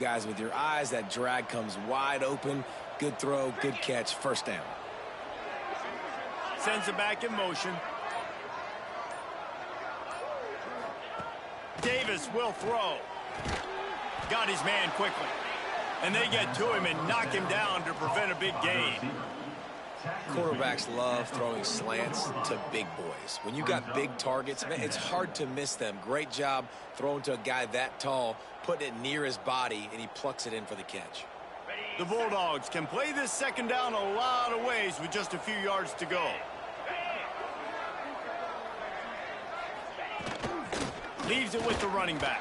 Guys, with your eyes, that drag comes wide open. Good throw, good catch, first down. Sends it back in motion. Davis will throw. Got his man quickly. And they get to him and knock him down to prevent a big gain. Quarterbacks love throwing slants to big boys. When you got big targets, man, it's hard to miss them. Great job throwing to a guy that tall, putting it near his body, and he plucks it in for the catch. The Bulldogs can play this second down a lot of ways with just a few yards to go. Leaves it with the running back.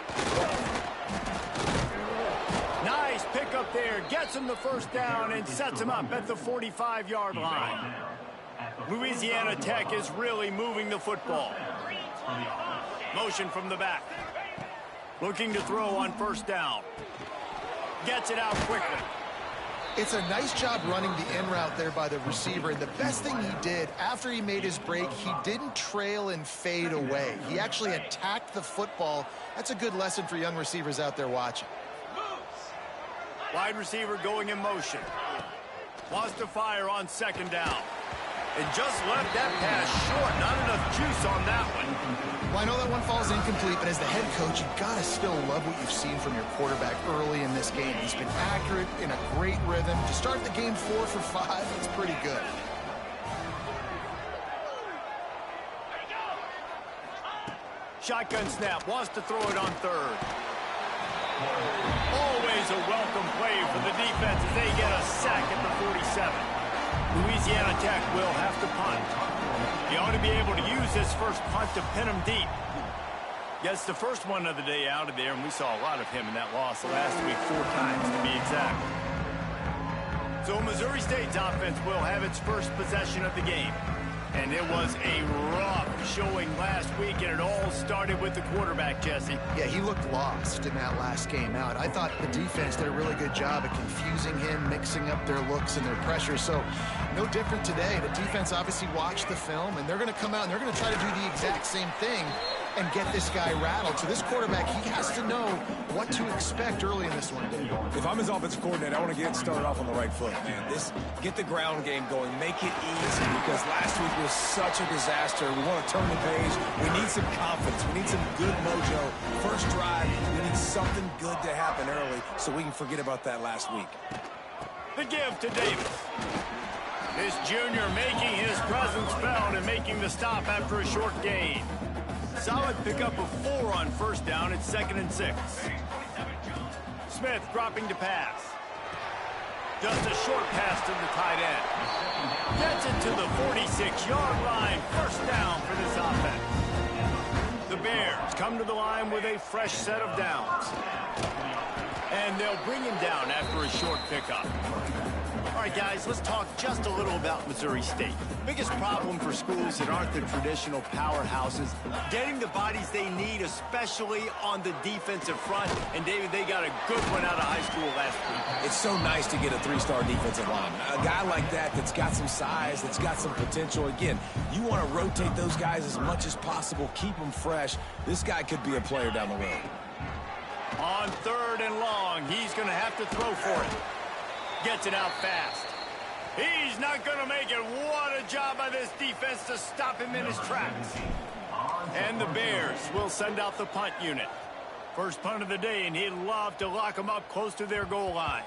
Nice pickup there. Gets him the first down and sets him up at the 45-yard line. Louisiana Tech is really moving the football. Motion from the back. Looking to throw on first down. Gets it out quickly. It's a nice job running the in route there by the receiver. And the best thing he did after he made his break, he didn't trail and fade away. He actually attacked the football. That's a good lesson for young receivers out there watching. Wide receiver going in motion. Wants to fire on second down. And just left that pass short. Not enough juice on that one. Well, I know that one falls incomplete, but as the head coach, you've got to still love what you've seen from your quarterback early in this game. He's been accurate, in a great rhythm. To start the game 4 for 5, it's pretty good. Shotgun snap. Wants to throw it on third. Always a welcome play for the defense as they get a sack at the 47. Louisiana Tech will have to punt. He ought to be able to use this first punt to pin him deep. Gets the first one of the day out of there, and we saw a lot of him in that loss last week, 4 times to be exact. So Missouri State's offense will have its first possession of the game. And it was a rough showing last week, and it all started with the quarterback, Jesse. Yeah, he looked lost in that last game out. I thought the defense did a really good job at confusing him, mixing up their looks and their pressure. So no different today. The defense obviously watched the film, and they're going to come out and they're going to try to do the exact same thing and get this guy rattled. So this quarterback, he has to know what to expect early in this one, Dave. If I'm his offensive coordinator, I want to get started off on the right foot, man. Get the ground game going, make it easy, because last week was such a disaster. We want to turn the page. We need some confidence. We need some good mojo. First drive, we need something good to happen early so we can forget about that last week. The give to Davis. This junior making his presence felt and making the stop after a short gain. Solid pickup of 4 on first down. It's 2nd and 6. Smith dropping to pass. Just a short pass to the tight end. Gets it to the 46-yard line. First down for this offense. The Bears come to the line with a fresh set of downs. And they'll bring him down after a short pickup. All right, guys, let's talk just a little about Missouri State. Biggest problem for schools that aren't the traditional powerhouses, getting the bodies they need, especially on the defensive front. And, David, they got a good one out of high school last week. It's so nice to get a 3-star defensive lineman. A guy like that's got some size, that's got some potential. Again, you want to rotate those guys as much as possible, keep them fresh. This guy could be a player down the road. On 3rd and long, he's going to have to throw for it. Gets it out fast. He's not going to make it. What a job by this defense to stop him in his tracks. And the Bears will send out the punt unit. First punt of the day, and he'd love to lock them up close to their goal line.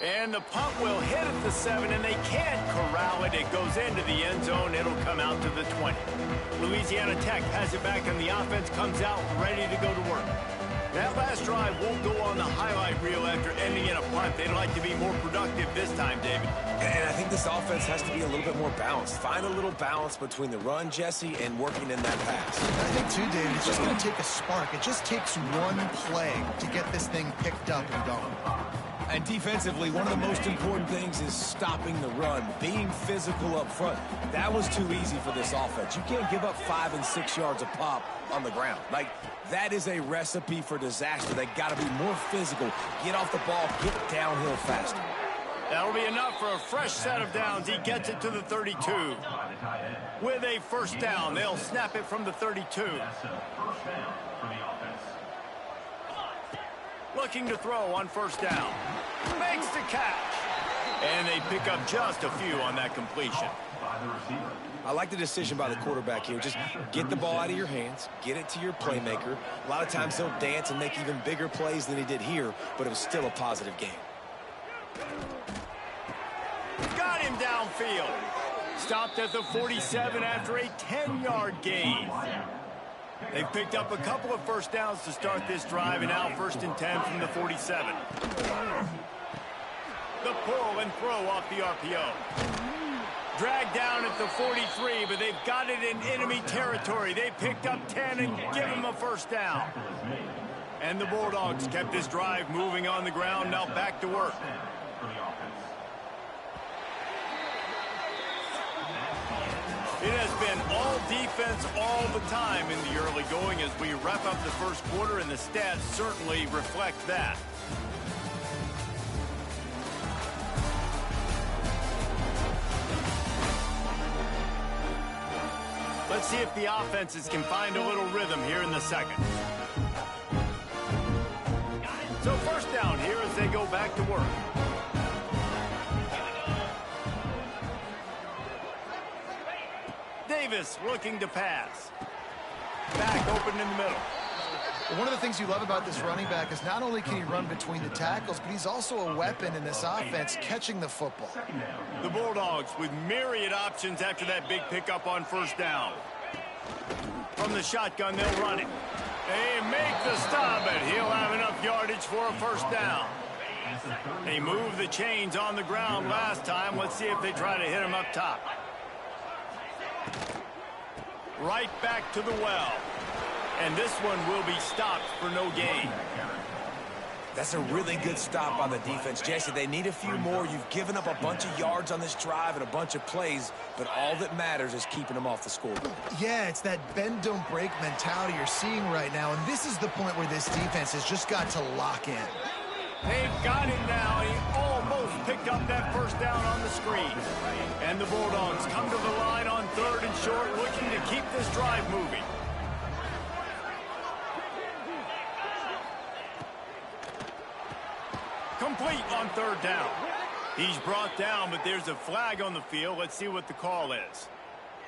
And the punt will hit at the 7, and they can't corral it. It goes into the end zone. It'll come out to the 20. Louisiana Tech has it back, and the offense comes out ready to go to work. That last drive won't go on the highlight reel after ending in a punt. They'd like to be more productive this time, David. And I think this offense has to be a little bit more balanced. Find a little balance between the run, Jesse, and working in that pass. I think, too, David, it's just going to take a spark. It just takes one play to get this thing picked up and going. And defensively, one of the most important things is stopping the run, being physical up front. That was too easy for this offense. You can't give up 5 and 6 yards a pop on the ground. Like, that is a recipe for disaster. They got to be more physical, get off the ball, get downhill faster. That'll be enough for a fresh set of downs. He gets it to the 32. With a first down, they'll snap it from the 32. Looking to throw on first down. Makes the catch. And they pick up just a few on that completion. I like the decision by the quarterback here. Just get the ball out of your hands, get it to your playmaker. A lot of times he'll dance and make even bigger plays than he did here, but it was still a positive game. Got him downfield. Stopped at the 47 after a 10-yard gain. They've picked up a couple of first downs to start this drive, and now 1st and 10 from the 47. The pull and throw off the RPO. Dragged down at the 43, but they've got it in enemy territory. They picked up 10 and give him a first down. And the Bulldogs kept this drive moving on the ground, now back to work. It has been all defense all the time in the early going as we wrap up the first quarter, and the stats certainly reflect that. Let's see if the offenses can find a little rhythm here in the second. So first down here as they go back to work. Davis looking to pass. Back open in the middle. One of the things you love about this running back is not only can he run between the tackles, but he's also a weapon in this offense catching the football. The Bulldogs with myriad options after that big pickup on first down. From the shotgun, they'll run it. They make the stop, but he'll have enough yardage for a first down. They moved the chains on the ground last time. Let's see if they try to hit him up top. Right back to the well. And this one will be stopped for no gain. That's a really good stop on the defense. Jesse, they need a few more. You've given up a bunch of yards on this drive and a bunch of plays, but all that matters is keeping them off the scoreboard. Yeah, it's that bend, don't break mentality you're seeing right now, and this is the point where this defense has just got to lock in. They've got him now. He almost picked up that first down on the screen. And the Bulldogs come to the line on 3rd and short, looking to keep this drive moving. Complete on 3rd down. He's brought down, but there's a flag on the field. Let's see what the call is.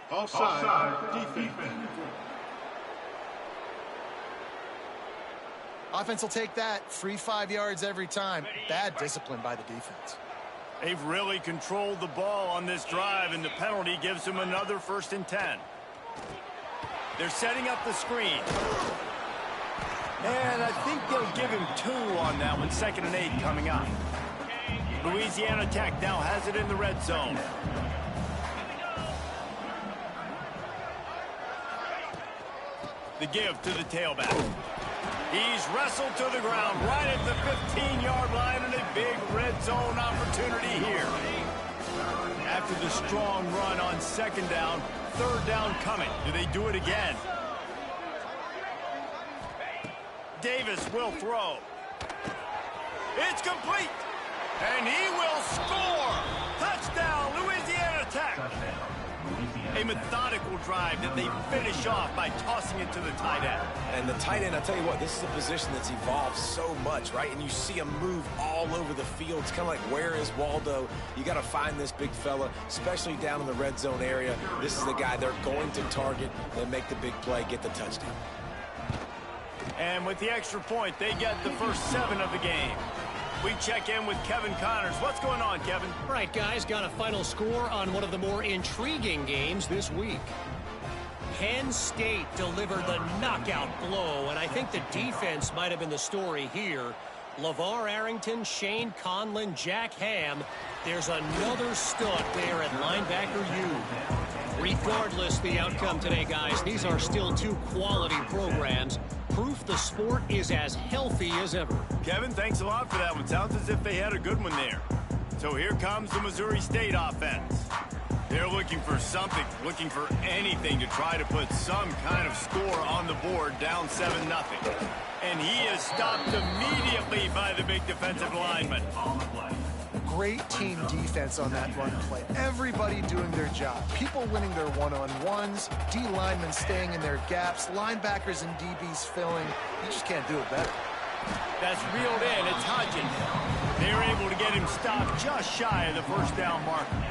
Offside, defense. Offense will take that. Free 5 yards every time. Bad discipline by the defense. They've really controlled the ball on this drive, and the penalty gives them another 1st and 10. They're setting up the screen. And I think they'll give him 2 on that one. 2nd and 8 coming up. Louisiana Tech now has it in the red zone. The give to the tailback. He's wrestled to the ground right at the 15-yard line, and a big red zone opportunity here. After the strong run on 2nd down, 3rd down coming. Do they do it again? Davis will throw. It's complete. And he will score. Touchdown, Louisiana Tech. A methodical drive that they finish off by tossing it to the tight end. And the tight end, I'll tell you what, this is a position that's evolved so much, right? And you see him move all over the field. It's kind of like, where is Waldo? You got to find this big fella, especially down in the red zone area. This is the guy they're going to target. They make the big play, get the touchdown. And with the extra point, they get the first 7 of the game. We check in with Kevin Connors. What's going on, Kevin? All right, guys, got a final score on one of the more intriguing games this week. Penn State delivered the knockout blow, and I think the defense might have been the story here. LeVar Arrington, Shane Conlon, Jack Ham. There's another stud there at linebacker U. Regardless the outcome today, guys, these are still 2 quality programs. Proof the sport is as healthy as ever. Kevin, thanks a lot for that one. Sounds as if they had a good one there. So here comes the Missouri State offense. They're looking for something, looking for anything to try to put some kind of score on the board, down 7-0. And he is stopped immediately by the big defensive lineman. Great team defense on that run play. Everybody doing their job. People winning their one-on-ones, D linemen staying in their gaps, linebackers and DBs filling. You just can't do it better. That's reeled in. It's Hodgins. They're able to get him stopped just shy of the first down marker.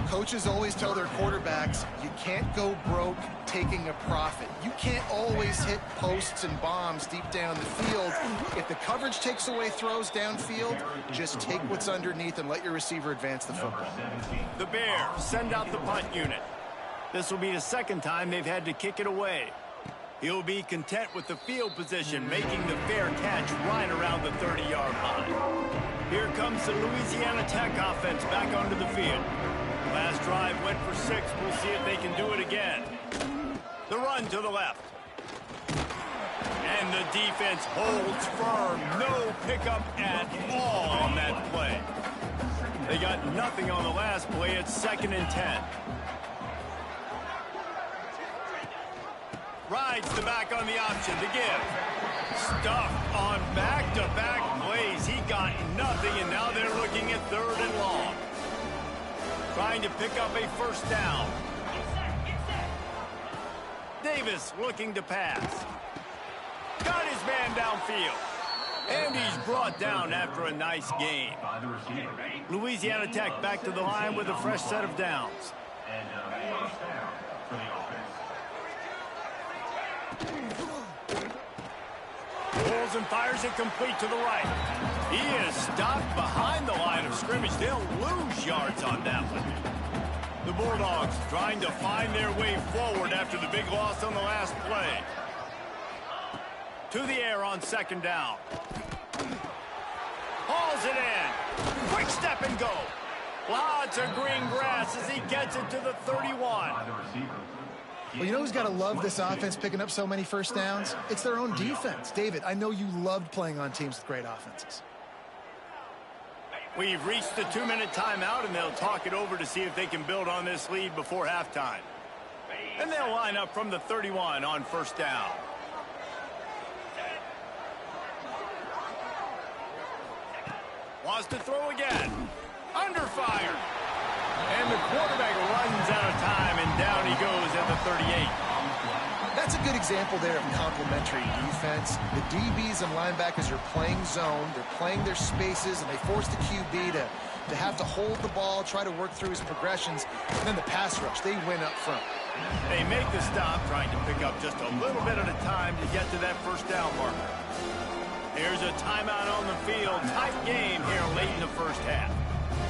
Coaches always tell their quarterbacks, you can't go broke taking a profit. You can't always hit posts and bombs deep down the field. If the coverage takes away throws downfield, just take what's underneath and let your receiver advance the football. The Bears send out the punt unit. This will be the second time they've had to kick it away. He'll be content with the field position, making the fair catch right around the 30-yard line. Here comes the Louisiana Tech offense back onto the field. Last drive went for 6. We'll see if they can do it again. The run to the left. And the defense holds firm. No pickup at all on that play. They got nothing on the last play. It's 2nd and 10. Rides the back on the option to give. Stuffed on back-to-back plays. He got nothing, and now they're looking at 3rd and long. Trying to pick up a first down. Davis looking to pass. Got his man downfield. And he's brought down after a nice game. Louisiana Tech back to the line with a fresh set of downs. Pulls and fires it complete to the right. He is stopped behind the line of scrimmage. They'll lose yards on that one. The Bulldogs trying to find their way forward after the big loss on the last play. To the air on 2nd down. Hauls it in. Quick step and go. Lots of green grass as he gets it to the 31. Well, you know who's got to love this offense picking up so many first downs? It's their own defense. David, I know you loved playing on teams with great offenses. We've reached the 2-minute timeout, and they'll talk it over to see if they can build on this lead before halftime. And they'll line up from the 31 on 1st down. Wants to throw again. Under fire. And the quarterback runs out of time, and down he goes at the 38. That's a good example there of complementary defense. The DBs and linebackers are playing zone. They're playing their spaces, and they force the QB to have to hold the ball, try to work through his progressions, and then the pass rush, they win up front. They make the stop, trying to pick up just a little bit at a time to get to that first down marker. Here's a timeout on the field. Tight game here late in the first half.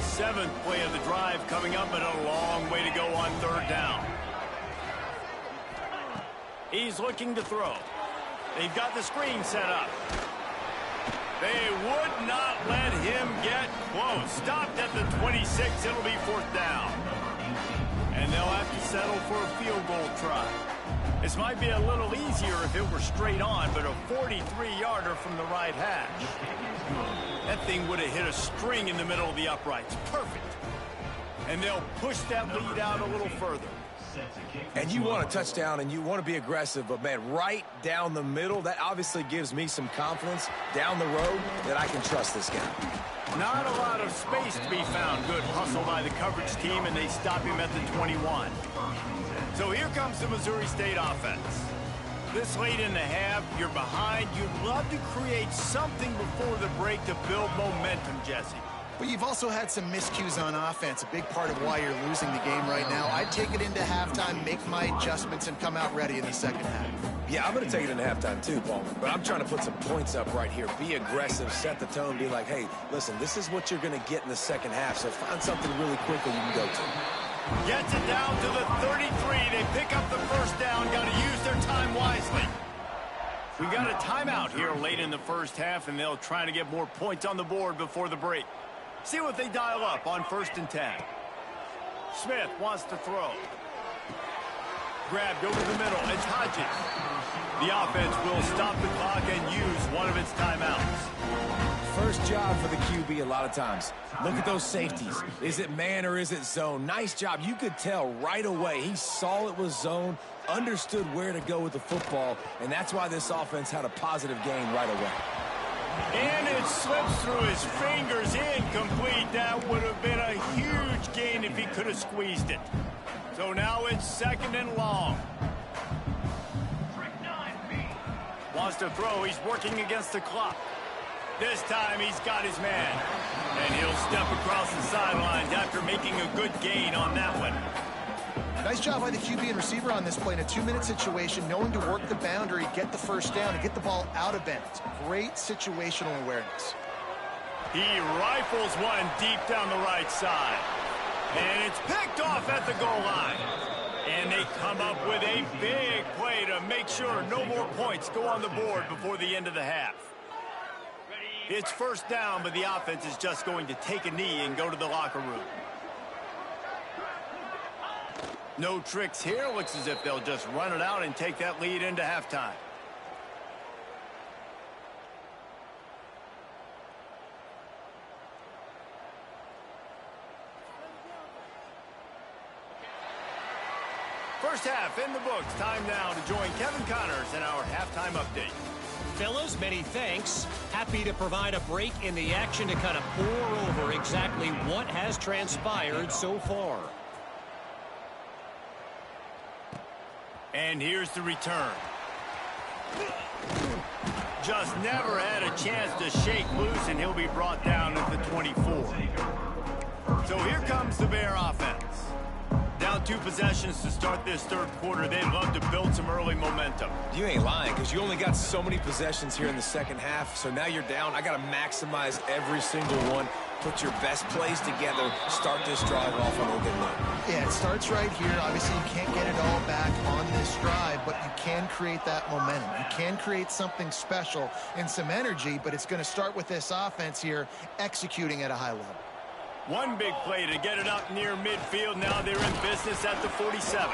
7th play of the drive coming up, and a long way to go on 3rd down. He's looking to throw. They've got the screen set up. They would not let him get close. Stopped at the 26. It'll be 4th down. And they'll have to settle for a field goal try. This might be a little easier if it were straight on, but a 43-yarder from the right hash. That thing would have hit a string in the middle of the uprights. Perfect. And they'll push that lead out a little further. And you want a touchdown and you want to be aggressive, but man, right down the middle, that obviously gives me some confidence down the road that I can trust this guy. Not a lot of space to be found. Good hustle by the coverage team, and they stop him at the 21. So here comes the Missouri State offense. This late in the half, you're behind. You'd love to create something before the break to build momentum, Jesse. But you've also had some miscues on offense, a big part of why you're losing the game right now. I'd take it into halftime, make my adjustments, and come out ready in the second half. Yeah, I'm going to take it into halftime too, Paul. But I'm trying to put some points up right here. Be aggressive, set the tone, be like, hey, listen, this is what you're going to get in the second half, so find something really quickly you can go to. Gets it down to the 33. They pick up the first down. Got to use their time wisely. We got a timeout here late in the first half, and they'll try to get more points on the board before the break. See what they dial up on 1st and 10. Smith wants to throw. Grabbed over the middle. It's Hodgins. The offense will stop the clock and use one of its timeouts. First job for the QB a lot of times. Look at those safeties. Is it man or is it zone? Nice job. You could tell right away. He saw it was zone, understood where to go with the football, and that's why this offense had a positive gain right away. And it slips through his fingers, incomplete. That would have been a huge gain if he could have squeezed it. So now it's 2nd and long. Wants to throw. He's working against the clock. This time he's got his man. And he'll step across the sidelines after making a good gain on that one. Nice job by the QB and receiver on this play in a 2-minute situation, knowing to work the boundary, get the first down, and get the ball out of bounds. Great situational awareness. He rifles one deep down the right side. And it's picked off at the goal line. And they come up with a big play to make sure no more points go on the board before the end of the half. It's first down, but the offense is just going to take a knee and go to the locker room. No tricks here. Looks as if they'll just run it out and take that lead into halftime. First half in the books. Time now to join Kevin Connors in our halftime update. Fellas, many thanks. Happy to provide a break in the action to kind of pour over exactly what has transpired so far. And here's the return. Just never had a chance to shake loose, and he'll be brought down at the 24. So here comes the Bear offense. Down 2 possessions to start this third quarter. They'd love to build some early momentum. You ain't lying, because you only got so many possessions here in the second half, so now you're down. I got to maximize every single one. Put your best plays together. Start this drive off on a good note. Yeah, it starts right here. Obviously, you can't get it all back on this drive, but you can create that momentum. You can create something special and some energy, but it's going to start with this offense here executing at a high level. One big play to get it up near midfield. Now they're in business at the 47.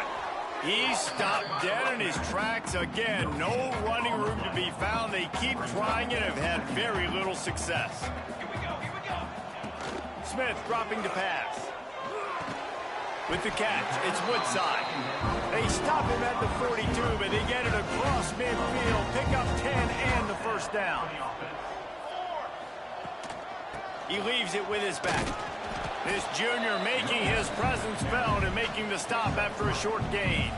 He stopped dead in his tracks again. No running room to be found. They keep trying and have had very little success. Smith dropping to pass. With the catch, it's Woodside. They stop him at the 42, but they get it across midfield. Pick up 10 and the first down. He leaves it with his back. This junior making his presence felt and making the stop after a short gain.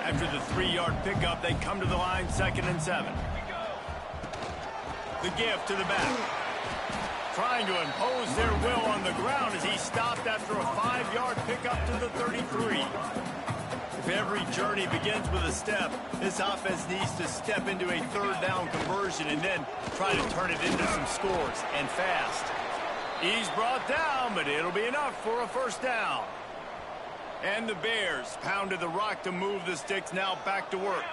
After the 3-yard pickup, they come to the line 2nd and 7. The give to the back. Trying to impose their will on the ground as he stopped after a 5-yard pickup to the 33. If every journey begins with a step, this offense needs to step into a 3rd down conversion and then try to turn it into some scores, and fast. He's brought down, but it'll be enough for a first down. And the Bears pounded the rock to move the sticks, now back to work.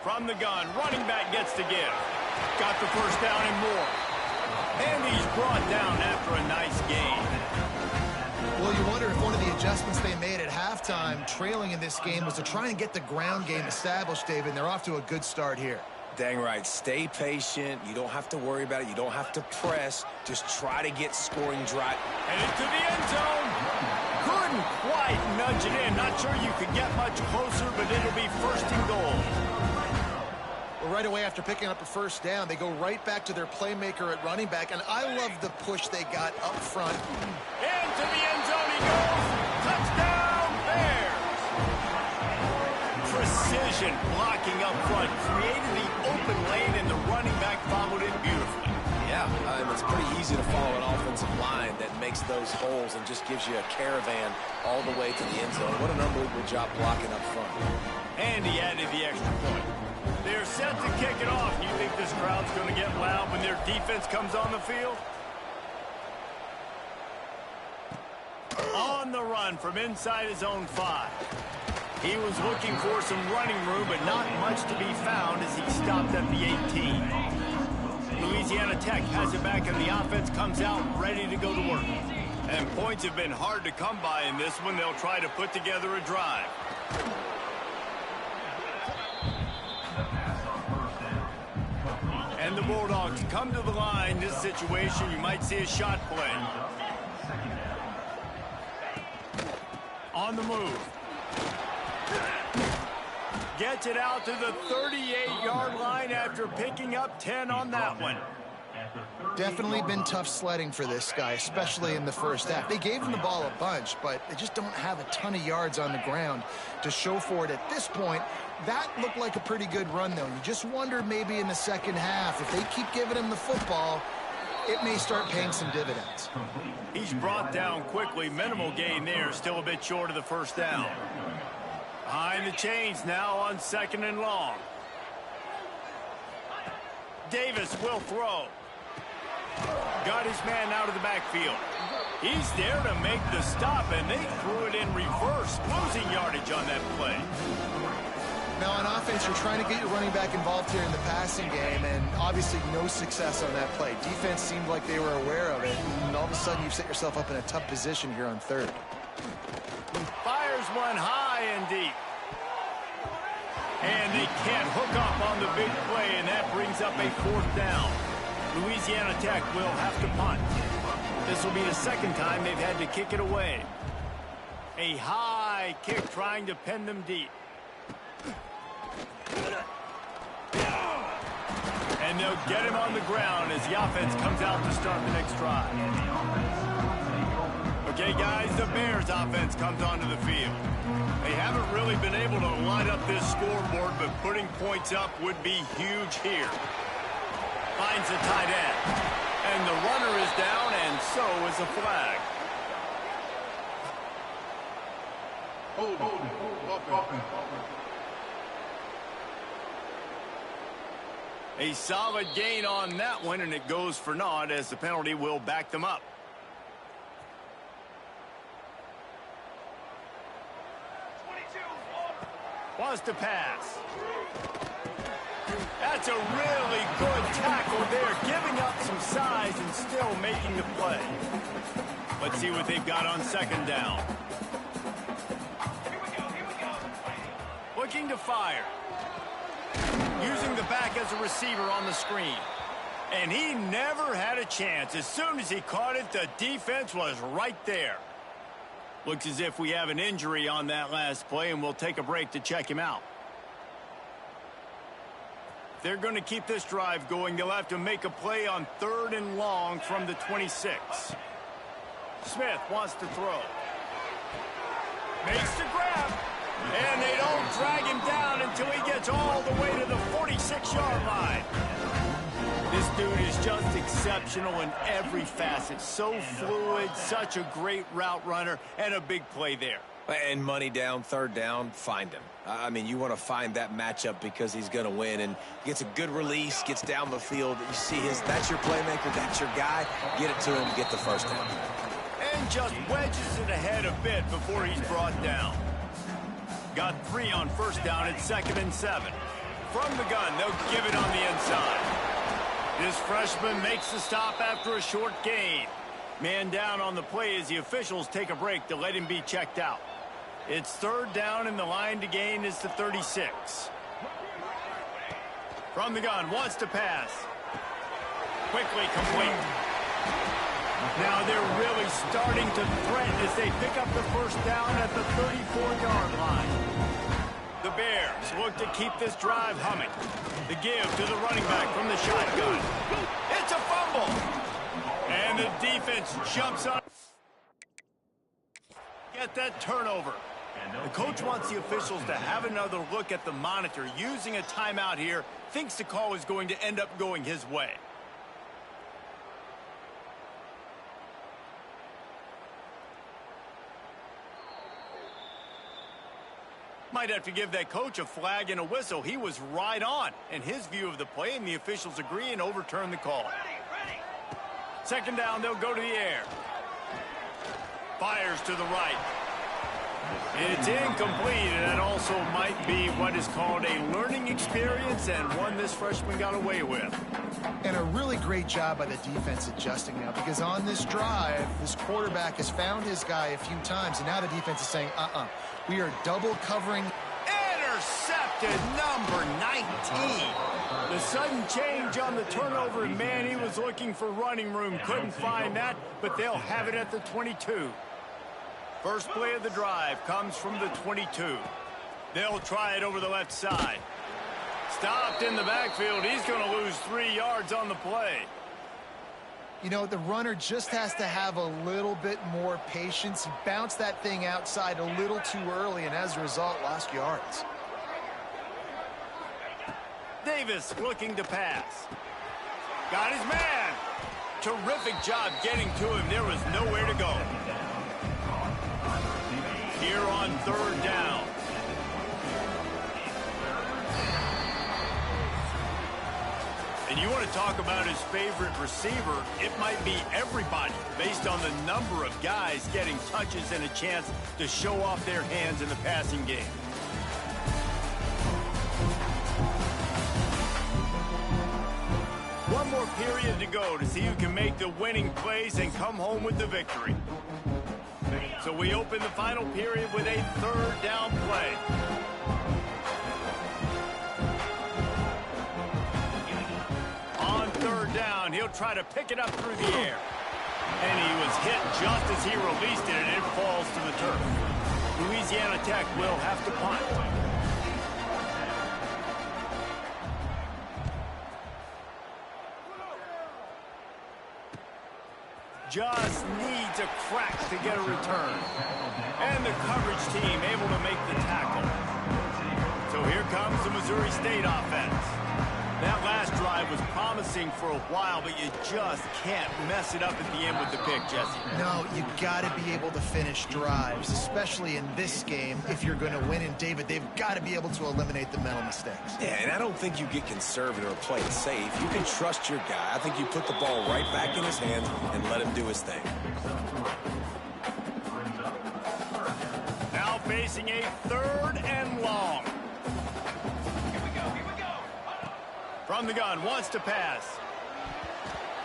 From the gun, running back gets the give. Got the first down and more. And he's brought down after a nice gain. Well, you wonder if one of the adjustments they made at halftime, trailing in this game, was to try and get the ground game established, David, and they're off to a good start here. Dang right. Stay patient. You don't have to worry about it. You don't have to press. Just try to get scoring drive. And into the end zone. Couldn't quite nudge it in. Not sure you could get much closer, but it'll be 1st and goal. Well, right away after picking up a first down, they go right back to their playmaker at running back, and I love the push they got up front. Into the end zone he goes. Touchdown, Bears. Precision blocking up front. Created the open lane, and the running back followed it beautifully. Yeah, it's pretty easy to follow an offensive line that makes those holes and just gives you a caravan all the way to the end zone. What an unbelievable job blocking up front. And he added the extra point. They're set to kick it off. You think this crowd's going to get loud when their defense comes on the field? On the run from inside his own 5. He was looking for some running room, but not much to be found as he stopped at the 18. Louisiana Tech has it back, and the offense comes out ready to go to work. And points have been hard to come by in this one. They'll try to put together a drive. And the Bulldogs come to the line. This situation, you might see a shot play. On the move. Gets it out to the 38-yard line after picking up 10 on that one. Definitely been tough sledding for this guy, especially in the first half. They gave him the ball a bunch, but they just don't have a ton of yards on the ground to show for it at this point. That looked like a pretty good run, though. You just wonder maybe in the second half, if they keep giving him the football, it may start paying some dividends. He's brought down quickly. Minimal gain there. Still a bit short of the first down. Behind the chains now on 2nd and long. Davis will throw. Got his man out of the backfield. He's there to make the stop, and they threw it in reverse, losing yardage on that play. Now, on offense, you're trying to get your running back involved here in the passing game, and obviously no success on that play. Defense seemed like they were aware of it, and all of a sudden you've set yourself up in a tough position here on 3rd. Fires one high and deep. And they can't hook up on the big play, and that brings up a 4th down. Louisiana Tech will have to punt. This will be the second time they've had to kick it away. A high kick trying to pin them deep. And they'll get him on the ground as the offense comes out to start the next drive. Okay, guys, the Bears offense comes onto the field. They haven't really been able to light up this scoreboard, but putting points up would be huge here. Finds the tight end. And the runner is down, and so is the flag. A solid gain on that one, and it goes for naught as the penalty will back them up. Wants to pass. That's a really good tackle there, giving up some size and still making the play. Let's see what they've got on 2nd down. Looking to fire. Using the back as a receiver on the screen. And he never had a chance. As soon as he caught it, the defense was right there. Looks as if we have an injury on that last play, and we'll take a break to check him out. If they're going to keep this drive going, they'll have to make a play on 3rd and long from the 26. Smith wants to throw. Makes the grab. And they don't drag him down until he gets all the way to the 46-yard line. This dude is just exceptional in every facet. So fluid, such a great route runner, and a big play there. And money down, 3rd down, find him. I mean, you want to find that matchup because he's going to win, and gets a good release, gets down the field. You see that's your playmaker, that's your guy. Get it to him, get the 1st down. And just wedges it ahead a bit before he's brought down. Got 3 on 1st down at 2nd and 7. From the gun, they'll give it on the inside. This freshman makes the stop after a short gain. Man down on the play as the officials take a break to let him be checked out. It's 3rd down, and the line to gain is the 36. From the gun, wants to pass. Quickly complete. Now they're really starting to threaten as they pick up the 1st down at the 34-yard line. The Bears look to keep this drive humming. The give to the running back from the shotgun. It's a fumble. And the defense jumps on. Get that turnover. The coach wants the officials to have another look at the monitor. Using a timeout here, thinks the call is going to end up going his way. Might have to give that coach a flag and a whistle. He was right on in his view of the play, and the officials agree and overturn the call. 2nd down, they'll go to the air. Fires to the right. It's incomplete, and that also might be what is called a learning experience, and one this freshman got away with. And a really great job by the defense adjusting now, because on this drive, this quarterback has found his guy a few times, and now the defense is saying, we are double covering. Intercepted, number 19. The sudden change on the turnover, and man, he was looking for running room. Couldn't find that, but they'll have it at the 22. First play of the drive comes from the 22. They'll try it over the left side. Stopped in the backfield. He's going to lose 3 yards on the play. You know, the runner just has to have a little bit more patience. He bounced that thing outside a little too early, and as a result, lost yards. Davis looking to pass. Got his man. Terrific job getting to him. There was nowhere to go. Here on 3rd down. And you want to talk about his favorite receiver, it might be everybody based on the number of guys getting touches and a chance to show off their hands in the passing game. One more period to go to see who can make the winning plays and come home with the victory. So we open the final period with a 3rd down play. On 3rd down, he'll try to pick it up through the air. And he was hit just as he released it, and it falls to the turf. Louisiana Tech will have to punt. Just needs a crack to get a return. And the coverage team able to make the tackle. So here comes the Missouri State offense. That last drive was promising for a while, but you just can't mess it up at the end with the pick, Jesse. No, you got to be able to finish drives, especially in this game. If you're going to win, and David, they've got to be able to eliminate the mental mistakes. Yeah, and I don't think you get conservative or play it safe. You can trust your guy. I think you put the ball right back in his hands and let him do his thing. Now facing a 3rd and long. From the gun, wants to pass.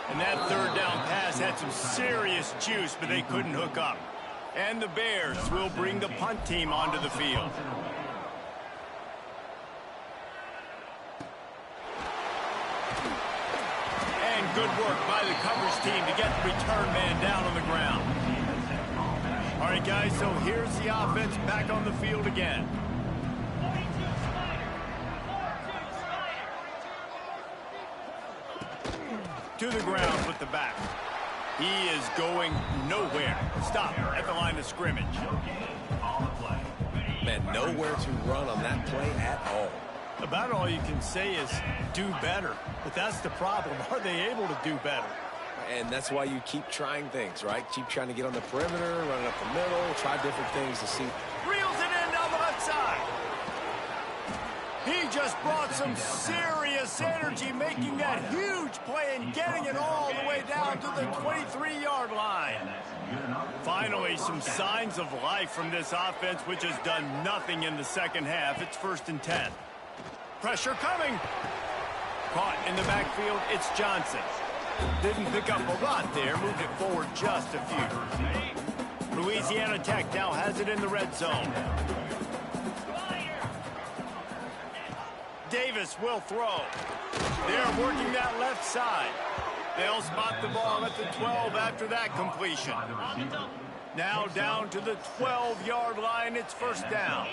And that 3rd down pass had some serious juice, but they couldn't hook up. And the Bears will bring the punt team onto the field. And good work by the coverage team to get the return man down on the ground. All right, guys, so here's the offense back on the field again. To the ground with the back. He is going nowhere. Stop at the line of scrimmage. Man, nowhere to run on that play at all. About all you can say is do better. But that's the problem. Are they able to do better? And that's why you keep trying things, right? Keep trying to get on the perimeter, run it up the middle, try different things to see. Reels it in down the left side. He just brought some serious energy, making that huge play and getting it all the way down to the 23-yard line. Finally, some signs of life from this offense, which has done nothing in the second half. It's 1st and 10. Pressure coming. Caught in the backfield, it's Johnson. Didn't pick up a lot there, moved it forward just a few. Louisiana Tech now has it in the red zone. Davis will throw. They're working that left side. They'll spot the ball at the 12 after that completion. Now down to the 12-yard line. It's 1st down.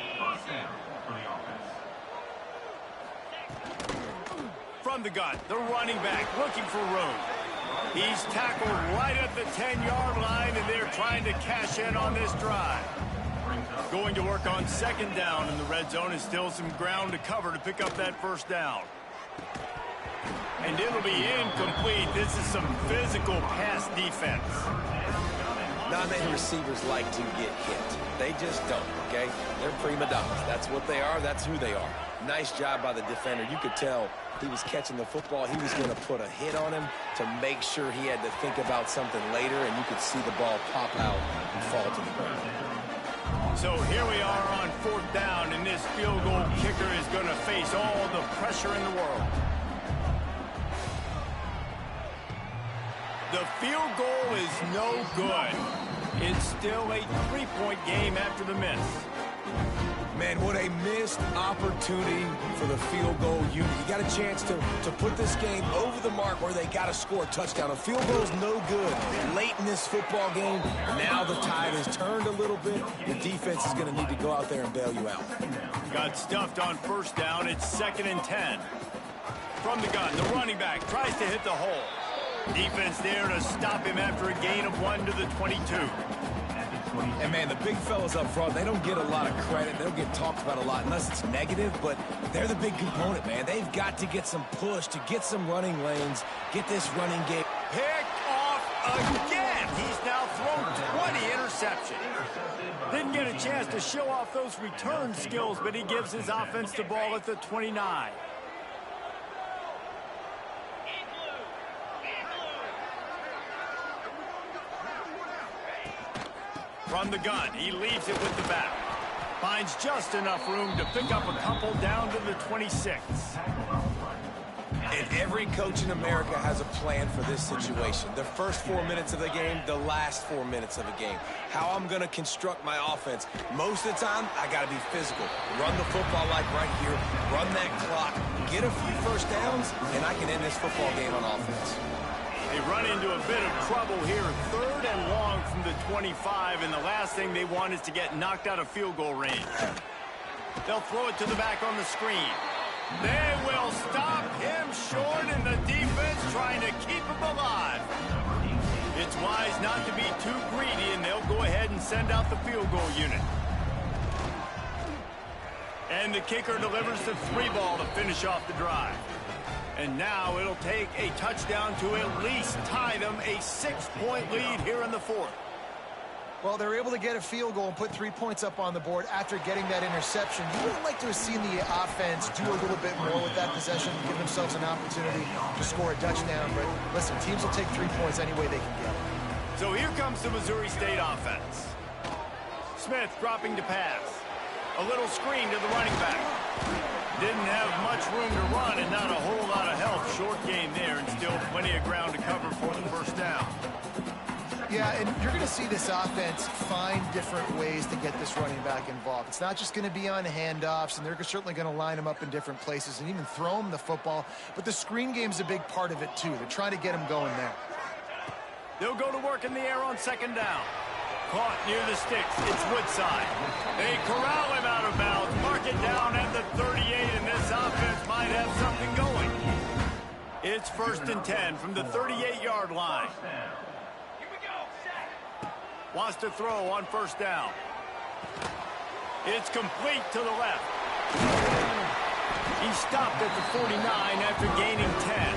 From the gun, the running back looking for room. He's tackled right at the 10-yard line, and they're trying to cash in on this drive. Going to work on 2nd down in the red zone, and still some ground to cover to pick up that 1st down. And it'll be incomplete. This is some physical pass defense. Non-native receivers like to get hit. They just don't, okay? They're prima donnas. That's what they are. That's who they are. Nice job by the defender. You could tell he was catching the football. He was going to put a hit on him to make sure he had to think about something later, and you could see the ball pop out and fall to the ground. So here we are on 4th down, and this field goal kicker is going to face all the pressure in the world. The field goal is no good. It's still a 3-point game after the miss. Man, what a missed opportunity for the field goal unit. You got a chance to put this game over the mark where they got to score a touchdown. A field goal's no good late in this football game. Now the tide has turned a little bit. The defense is going to need to go out there and bail you out. Got stuffed on 1st down. It's 2nd and 10. From the gun, the running back tries to hit the hole. Defense there to stop him after a gain of 1 to the 22. And, man, the big fellas up front, they don't get a lot of credit. They don't get talked about a lot unless it's negative, but they're the big component, man. They've got to get some push to get some running lanes, get this running game. Picked off again. He's now thrown 20 interceptions. Didn't get a chance to show off those return skills, but he gives his offense the ball at the 29. From the gun, he leaves it with the back. Finds just enough room to pick up a couple down to the 26. And every coach in America has a plan for this situation. The first 4 minutes of the game, the last 4 minutes of the game. How I'm going to construct my offense. Most of the time, I got to be physical. Run the football like right here. Run that clock. Get a few first downs, and I can end this football game on offense. They run into a bit of trouble here. 3rd and long from the 25, and the last thing they want is to get knocked out of field goal range. They'll throw it to the back on the screen. They will stop him short, and the defense trying to keep him alive. It's wise not to be too greedy, and they'll go ahead and send out the field goal unit. And the kicker delivers the 3-ball to finish off the drive. And now it'll take a touchdown to at least tie them a 6-point lead here in the 4th. Well, they're able to get a field goal and put 3 points up on the board after getting that interception. You would have liked to have seen the offense do a little bit more with that possession, give themselves an opportunity to score a touchdown. But listen, teams will take 3 points any way they can get it. So here comes the Missouri State offense. Smith dropping to pass. A little screen to the running back. Didn't have much room to run and not a whole lot of help. Short game there and still plenty of ground to cover for the first down. Yeah, and you're going to see this offense find different ways to get this running back involved. It's not just going to be on handoffs, and they're certainly going to line him up in different places and even throw him the football. But the screen game's a big part of it, too. They're trying to get him going there. They'll go to work in the air on 2nd down. Caught near the sticks. It's Woodside. They corral him out of bounds. Mark it down at the 38, and this offense might have something going. It's 1st and 10 from the 38-yard line. Wants to throw on 1st down. It's complete to the left. He stopped at the 49 after gaining 10.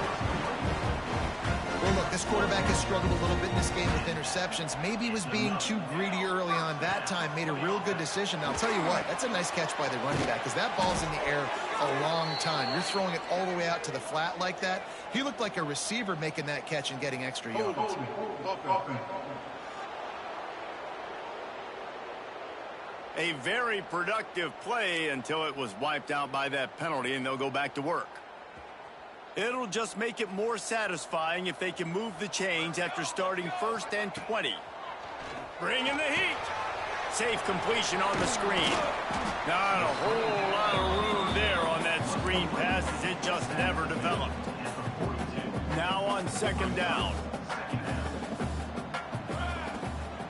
Well, look, this quarterback has struggled a little bit in this game with interceptions. Maybe he was being too greedy early on that time, made a real good decision. Now, I'll tell you what, that's a nice catch by the running back because that ball's in the air a long time. You're throwing it all the way out to the flat like that. He looked like a receiver making that catch and getting extra yards. A very productive play until it was wiped out by that penalty, and they'll go back to work. It'll just make it more satisfying if they can move the chains after starting 1st and 20. Bringing the heat. Safe completion on the screen. Not a whole lot of room there on that screen pass as it just never developed. Now on 2nd down.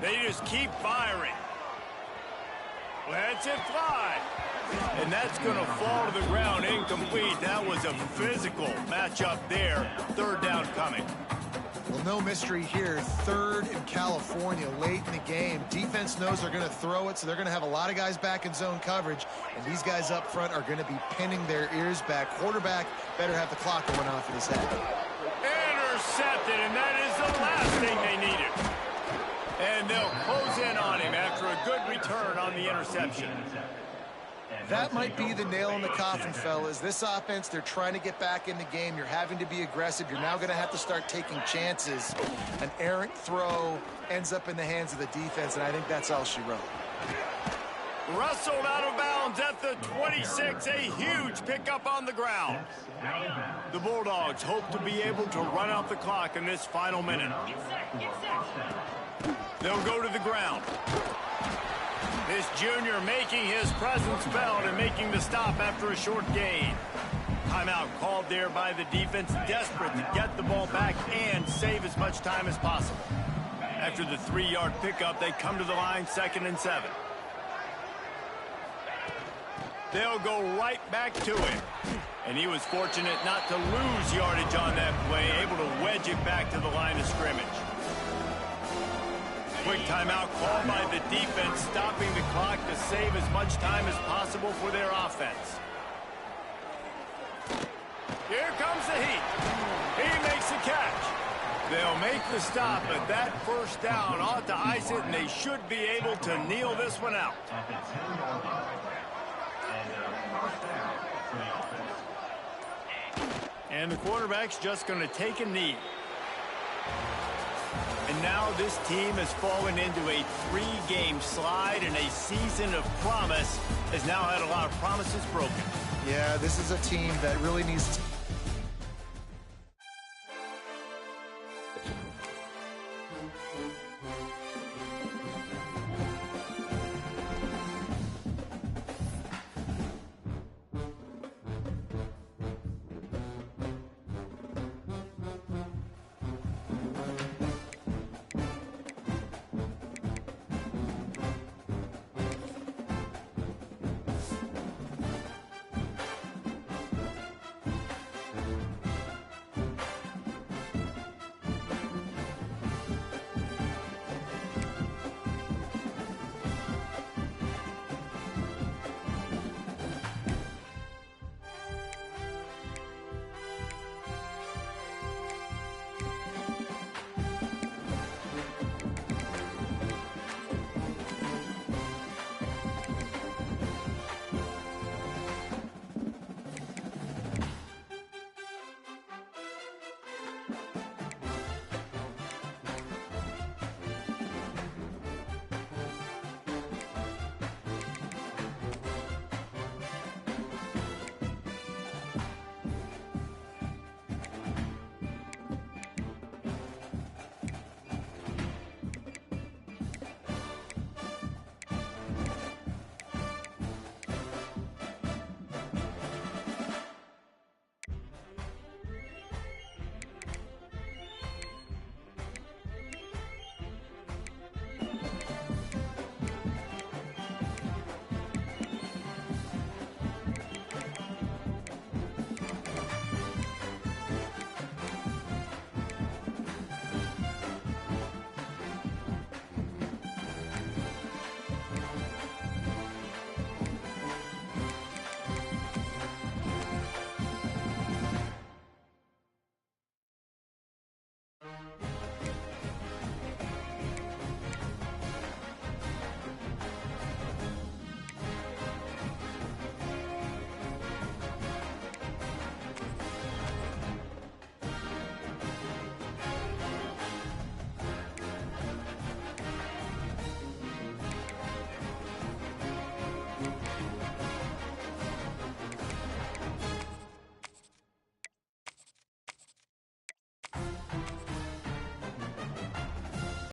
They just keep firing. Lets it fly. And that's going to fall to the ground incomplete. That was a physical matchup there. 3rd down coming. Well, no mystery here. 3rd in California, late in the game. Defense knows they're going to throw it, so they're going to have a lot of guys back in zone coverage. And these guys up front are going to be pinning their ears back. Quarterback better have the clock going off in his head. Intercepted, and that is the last thing they needed. And they'll close in on him after a good return on the interception. That might be the nail in the coffin, fellas. This offense, they're trying to get back in the game. You're having to be aggressive. You're now going to have to start taking chances. An errant throw ends up in the hands of the defense, and I think that's all she wrote. Wrestled out of bounds at the 26. A huge pickup on the ground. The Bulldogs hope to be able to run out the clock in this final minute. They'll go to the ground. This junior making his presence felt and making the stop after a short gain. Timeout called there by the defense, desperate to get the ball back and save as much time as possible. After the 3-yard pickup, they come to the line, 2nd and 7. They'll go right back to it. And he was fortunate not to lose yardage on that play, able to wedge it back to the line of scrimmage. Quick timeout called by the defense, stopping the clock to save as much time as possible for their offense. Here comes the heat. He makes the catch. They'll make the stop, but that first down ought to ice it, and they should be able to kneel this one out. And the quarterback's just going to take a knee. And now this team has fallen into a 3-game slide, and a season of promise has now had a lot of promises broken. Yeah, this is a team that really needs to...